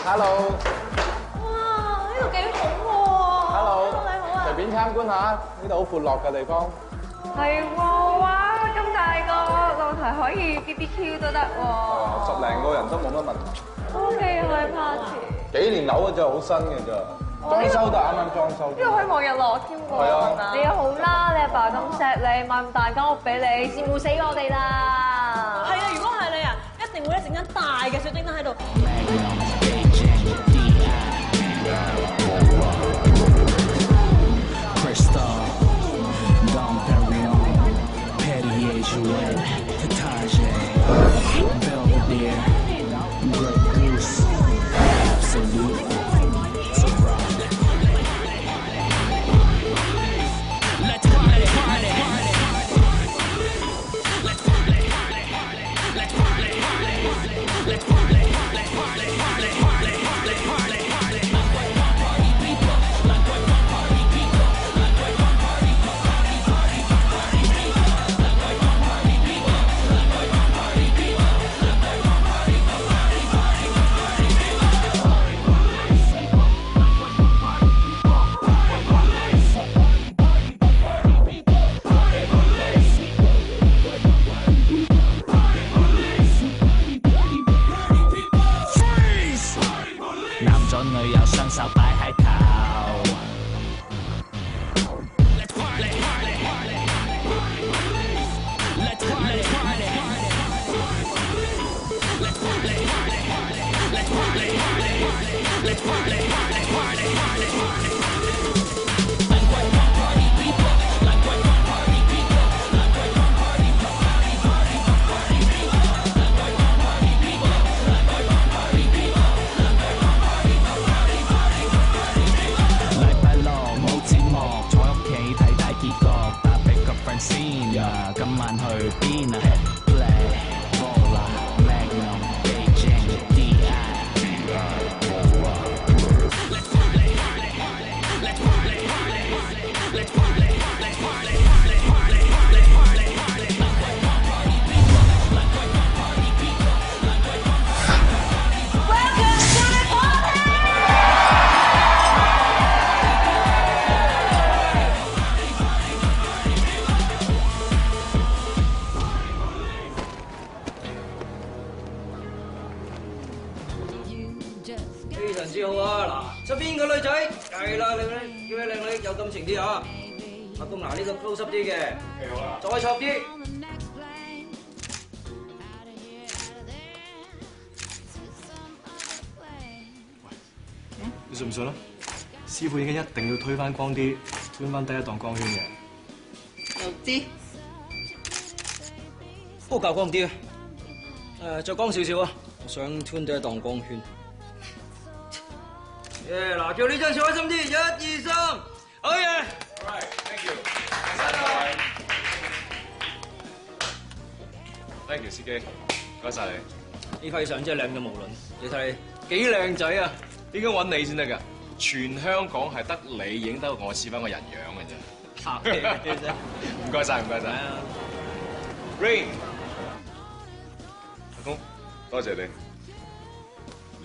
Hello。哇！呢度幾好喎。Hello。你好啊。隨便參觀下，呢度好闊落嘅地方。係喎，哇！咁大個露台可以 BBQ 都得喎。10零個人都冇乜問題。OK，開 party。幾年樓嘅啫，好新嘅啫。裝修都啱啱裝修。呢度可以望日落添喎。係啊。你好啦，你阿爸咁錫你，買咁大間屋俾你，羨慕死我哋啦。係啊，如果係你啊，一定會整間大嘅水晶燈喺度。非常之好啊！嗱，側邊個女仔係啦，靚女，叫咩靚女有感情啲啊！阿公嗱呢個 close up 啲嘅，好啦，再錯啲。你信唔信啊？師傅已經一定要推翻光啲，推翻低一檔光圈嘅。又知，不過較光啲啊！再光少少啊！我想 turn 低一檔光圈。嗱，叫呢張笑開心啲，1、2、3，好嘢 Alright，thank you。Thank you，司機，唔該晒你。呢批相真係靚到無倫，你睇你幾靚仔啊！點解揾你先得㗎？全香港係得你影得我似翻個人樣嘅啫。客氣嘅啫。唔該晒，唔該晒。Rain， 阿公，多謝你，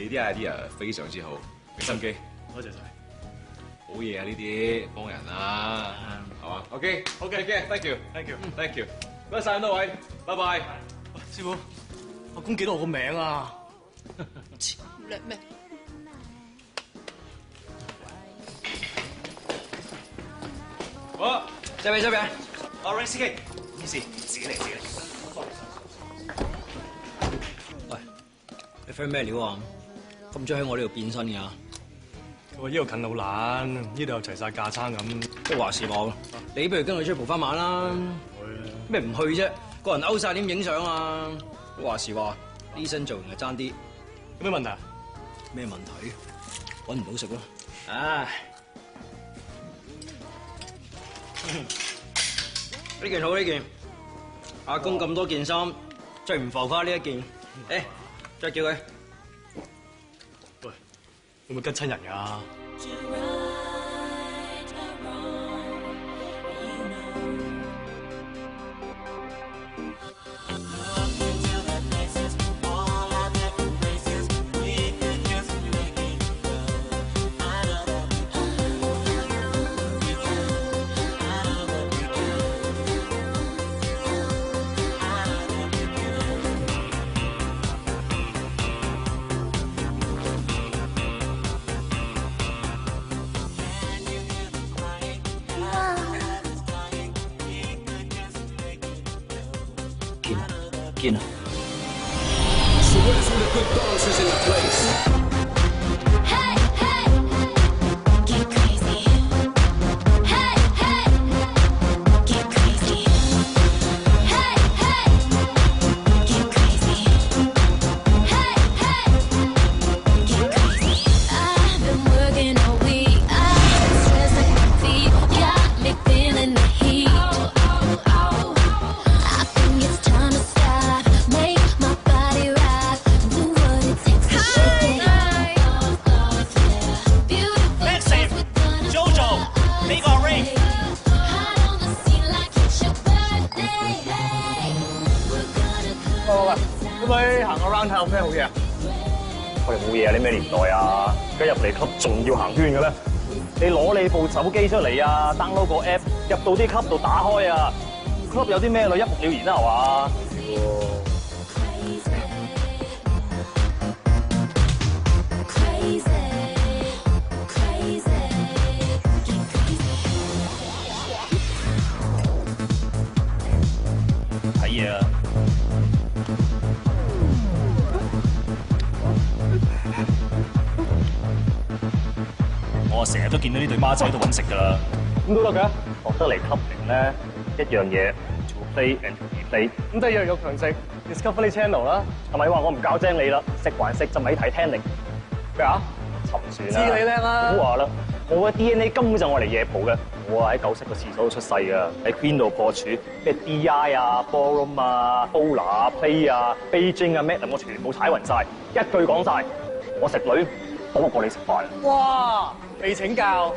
你啲 idea 非常之好，俾心機。多謝晒。好嘢啊！呢啲幫人啊，係嘛 ？OK，thank you，thank you，唔該晒咁多位，拜拜。師傅，阿公記得我個名啊？叻咩？好，這邊。Rain 司機，唔好意思，自己嚟。喂，你 friend 咩料啊？咁中意喺我呢度變身㗎？佢話呢度近路懶，呢度有齊晒架撐咁。即係話時話，你不如跟佢出去蒲翻晚啦。咩唔去啫？個人 out 晒點影相啊？話時話，呢身造型係爭啲。有咩問題啊？咩問題？揾唔到食咯。唉，呢件好呢件。阿公咁多件衫，最唔浮誇呢一件。誒，再叫佢。喂，會唔會跟親人㗎？見啊！ 咁咪行個 round 睇有咩好嘢啊？我哋冇嘢啊！你咩年代啊？而家入嚟 club 仲要行圈嘅咧？你攞你部手機出嚟啊 ，download 個 app， 入到啲 club 度打開啊 ！club 有啲咩女一目了然啦，係嘛？睇嘢啊！我成日都見到呢對孖仔喺度揾食㗎啦，咁都得㗎。學得嚟 clubbing 咧，一樣嘢 to play and to be play。咁第二樣有強食 Discovery Channel 啦，係咪話我唔教精你啦？食還食就咪睇聽力。咩啊？沉船啊！知你叻啦！唔好話啦，我嘅 DNA 根本就我嚟夜蒲嘅。我喺舊式嘅廁所度出世㗎，喺 Queen 度破處，咩 DI 啊、Ballroom 啊、Bola 啊、Play 啊、Beijing 啊、Madam 我全部踩暈晒，一句講晒，我食女多過你食飯。哇！被請教，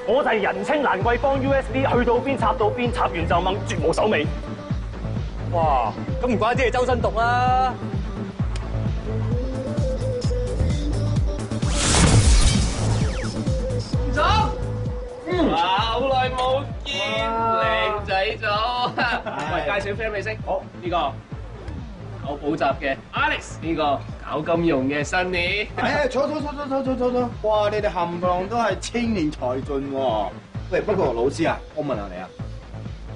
我就係人稱蘭桂坊 USB， 去到邊插到邊，插完就掹，絕無手尾。哇！咁唔怪之係周身毒啦。總，哇！好耐冇見，靚仔咗。喂，介紹 friend 你識？好，呢個搞補習嘅 Alex， 呢個搞金融嘅 Sunny。坐。哇！你哋冚唪唥都係青年才俊喎。喂，不過老師啊，我問下你啊，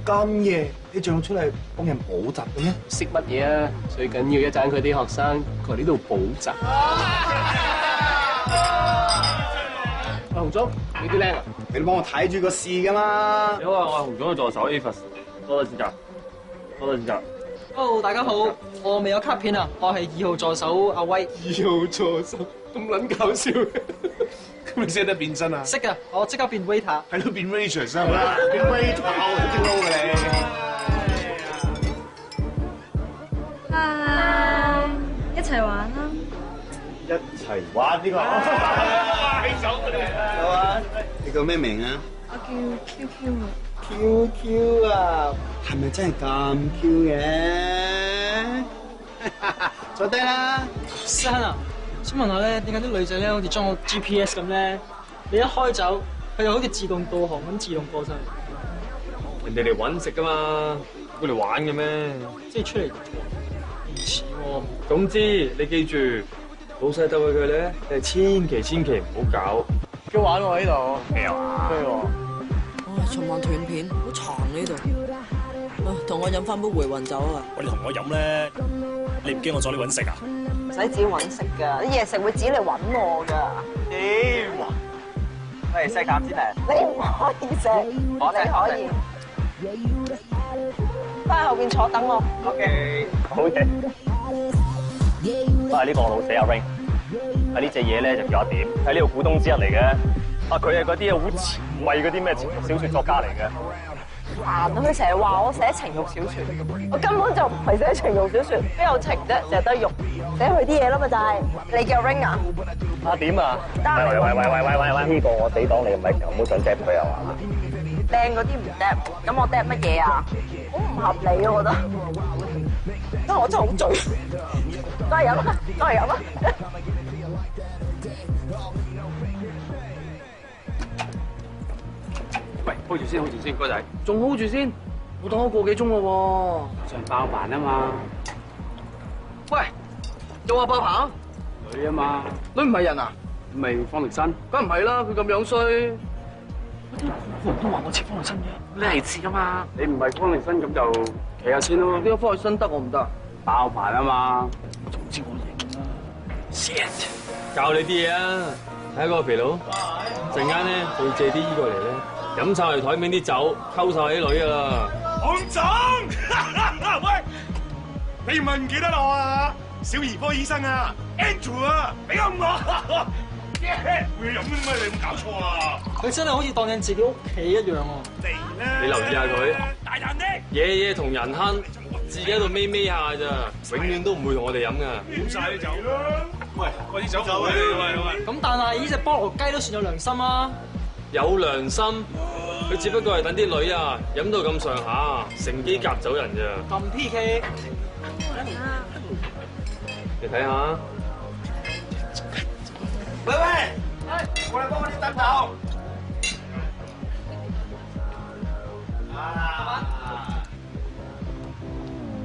咁夜你仲要出嚟幫人補習嘅咩？識乜嘢啊？最緊要一讚佢啲學生，佢呢度補習。阿洪總，你啲靚啊！你幫我睇住個市㗎嘛。你好啊，我係洪總嘅助手 Avis， 多謝指教，多謝指教。Hello， 大家好，我未有卡片啊，我係2號助手阿威。2號助手咁撚搞笑，咁你識得變身啊？識㗎，我即刻變 waiter。係咯，變 waitress 啊嘛，變 waiter 我都知撈嘅你。嗨，一齊玩啦！一齊玩呢個。快手嚟！好啊，你叫咩名啊？我叫 QQ 啊。QQ 啊，係咪真係咁 Q 嘅？坐低啦。生啊，想問下咧，點解啲女仔咧好似裝個 GPS 咁咧？你一開走，佢就好似自動導航咁自動過晒。人哋嚟揾食噶嘛，會嚟玩嘅咩？即係出嚟唔似喎。總之你記住，老細鬥佢咧，你係千祈唔好搞。幾好玩喎呢度。咩啊？咩喎？尋晚斷片，好殘呢度。同我飲翻杯回魂酒啊！喂，你同我飲咧，你唔驚我阻你揾食啊？唔使自己揾食㗎，啲嘢食會自己嚟揾我㗎。不如西減先嚟。你唔可以食，我哋可以。翻去後邊坐等我。OK。好嘅。啊，呢個我老死阿 Ring， 啊呢隻嘢咧就叫阿點，係呢個股東之一嚟嘅。啊，佢係嗰啲好前衛嗰啲咩情慾小説作家嚟嘅。煩啊！佢成日話我寫情慾小説，我根本就唔係寫情慾小説，邊有情啫？淨係得肉，寫佢啲嘢啦嘛就係。你叫 Ring 啊？阿點啊？喂，呢個我死黨你唔係唔好想 drop 佢啊嘛？靚嗰啲唔 drop，咁我 drop 乜嘢啊？好唔合理啊！我覺得，因為我真係好醉，都係飲啦，都係飲啦。喂 ，hold 住先，哥仔，仲 hold 住先，我等咗個幾鐘咯喎，上爆棚啊嘛！喂，又話爆棚？女啊嘛，女唔係人啊？唔係方力申？梗唔係啦，佢咁樣衰。啲好人都話我似方力申嘅，你係似噶嘛？你唔係方力申咁就企下先咯。呢個方力申得我唔得？爆盤啊嘛。總之我贏啦。Shit！ 教你啲嘢啊，睇下嗰個肥佬，陣間咧就要借啲衣過嚟咧，飲晒我哋台面啲酒，溝晒啲女噶啦。行總，喂，你唔係唔記得我啊？小兒科醫生啊 ，Andrew 啊，俾我會飲啲咩？你有冇搞錯啊？佢真係好似當緊自己屋企一樣喎。你留意下佢，大膽啲，夜夜同人慳，自己喺度眯下咋，永遠都唔會同我哋飲噶。飲晒啲酒啦！喂，快啲走走喂！咁但係呢隻菠蘿雞都算有良心啊！有良心，佢只不過係等啲女啊飲到咁上下，乘機夾走人咋。咁 PK， 你睇下。喂，過嚟幫我啲燈頭。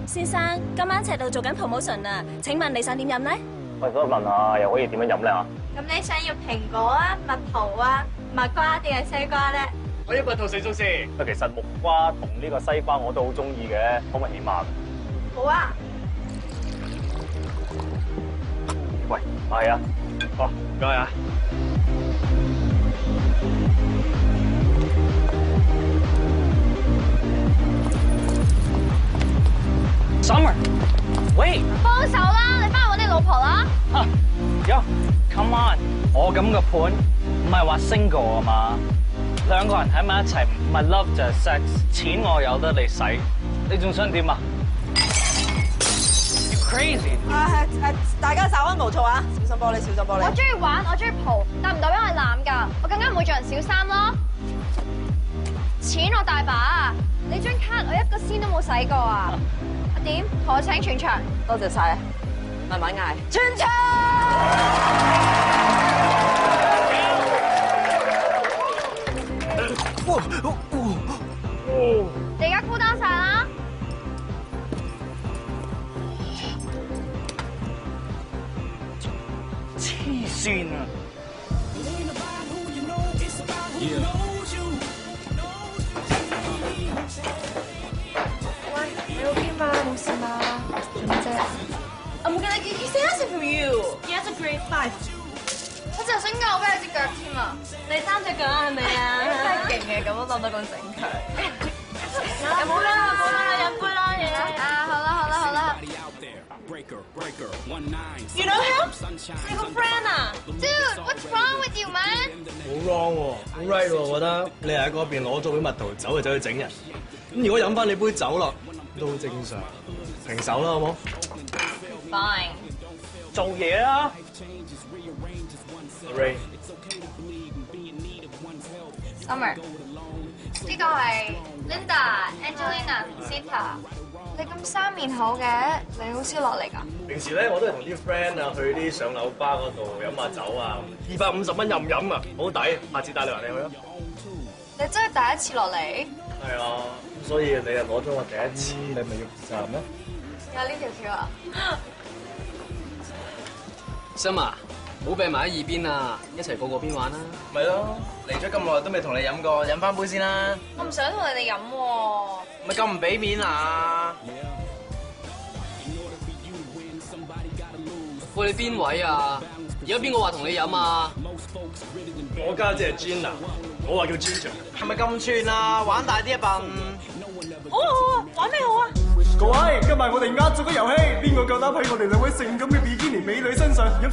先生，今晚赤道做緊 promotion 啊！請問你想點飲呢？我想問下，又可以點樣飲咧？咁你想要蘋果啊、蜜桃啊、蜜瓜定係西瓜咧？我要蜜桃四種先。其實木瓜同呢個西瓜我都好中意嘅，可唔可以起碼？好啊。喂，係啊。好，唔該啊。Summer， 喂，幫手啦，你翻去揾你老婆啦。Come on， 我咁個盤唔係話 single 啊嘛，兩個人喺埋一齊唔係 love 就係 sex， 錢我有得你使，你仲想點啊 ？Crazy！ 大家稍安毋躁啊，小心玻璃，小心玻璃。我中意玩，我中意蒲，但唔代表我係濫㗎，我更加唔會做人小三咯。錢我大把，你張卡我一個仙都冇使過啊！點？同我請全場。多謝晒，慢慢嗌。全場！你而家 cool down 晒啦。黐線啊！冇事嘛？做咩啫 I'm gonna say this for you. He has a grade 5. 我就想咬俾佢隻腳添啊！你3隻腳係咪啊？真係勁嘅，咁都諗到咁整佢。飲杯啦，飲杯啦嘢。啊，好啦。You know him? 你個 friend 啊 Dude, what's wrong with you, man? 好 wrong 喎，好 right 喎，我覺得你喺嗰邊攞咗杯蜜桃酒就走去整人，咁如果飲翻你杯酒咯，都好正常，平手啦好冇 Fine. 做嘢啦 ？Ray， Summer， 呢個係 Linda、Angelina、Sita。你咁生面好嘅，你好少落嚟㗎？平時咧我都係同啲 friend 啊去啲上樓巴嗰度飲下酒啊，250蚊任飲啊，好抵，下次帶你埋你去咯。你真係第一次落嚟？係啊，所以你又攞咗我第一次，你咪要負責任咩？有呢條橋啊！心啊，唔好病埋喺耳邊啊，一齊過邊玩啦！咪咯，嚟咗咁耐都未同你飲過，飲翻杯先啦。我唔想同你哋飲喎。咪咁唔俾面啊！喂，你邊位啊？而家邊個話同你飲啊？我家姐係 Gina， 我話叫 Ginger。係咪咁串啊？玩大啲啊笨！好啊，玩咩好啊？各位，今日我哋壓軸嘅遊戲，邊個夠膽喺我哋兩位性感嘅比基尼美女身上飲